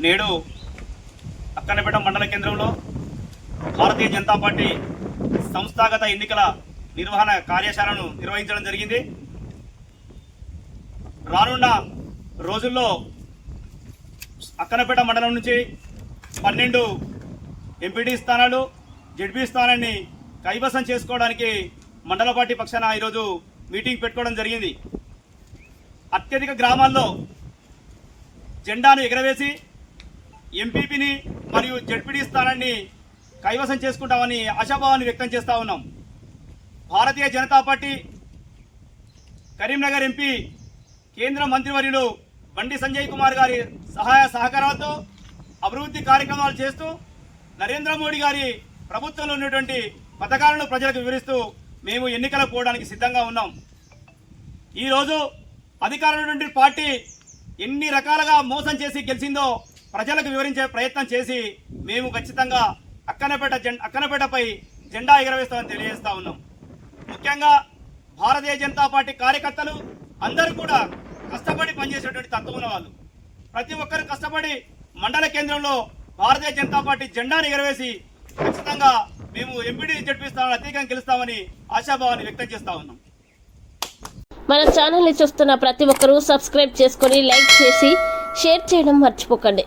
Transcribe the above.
నేడు అక్కన్నపేట మండల కేంద్రంలో భారతీయ జనతా పార్టీ సంస్థాగత ఎన్నికల నిర్వహణ కార్యశాలను నిర్వహించడం జరిగింది. రానున్న రోజుల్లో అక్కన్నపేట మండలం నుంచి 12 ఎంపీటీ స్థానాలు, జెడ్పీ స్థానాన్ని కైవసం చేసుకోవడానికి మండల పార్టీ పక్షాన ఈరోజు మీటింగ్ పెట్టుకోవడం జరిగింది. అత్యధిక గ్రామాల్లో జెండాను ఎగరవేసి ఎంపీపీని మరియు జెడ్పీటీ స్థానాన్ని కైవసం చేసుకుంటామని ఆశాభావాన్ని వ్యక్తం చేస్తూ ఉన్నాం. భారతీయ జనతా పార్టీ కరీంనగర్ ఎంపీ కేంద్ర మంత్రివర్యులు బండి సంజయ్ కుమార్ గారి సహాయ సహకారాలతో అభివృద్ధి కార్యక్రమాలు చేస్తూ నరేంద్ర మోడీ గారి ప్రభుత్వంలో ఉన్నటువంటి పథకాలను ప్రజలకు వివరిస్తూ మేము ఎన్నికలకు పోవడానికి సిద్ధంగా ఉన్నాం. ఈరోజు అధికారంలో నుండి పార్టీ ఎన్ని రకాలుగా మోసం చేసి గెలిచిందో ప్రజలకు వివరించే ప్రయత్నం చేసి మేము ఖచ్చితంగా అక్కన్నపేటపై జెండా ఎగరవేస్తామని తెలియజేస్తా ఉన్నాం. ముఖ్యంగా భారతీయ జనతా పార్టీ కార్యకర్తలు అందరూ కూడా కష్టపడి పనిచేసేటువంటి తత్వం ఉన్న వాళ్ళు. ప్రతి ఒక్కరు కష్టపడి మండల కేంద్రంలో భారతీయ జనతా పార్టీ జెండాను ఎగరవేసి ఖచ్చితంగా మేము ఎంపీడీ జెడ్పీ స్థానాలు అత్యధికంగా గెలుస్తామని ఆశాభావాన్ని వ్యక్తం చేస్తా ఉన్నాం. మన ఛానల్ని చూస్తున్న ప్రతి ఒక్కరూ సబ్స్క్రైబ్ చేసుకొని లైక్ చేసి షేర్ చేయడం మర్చిపోకండి.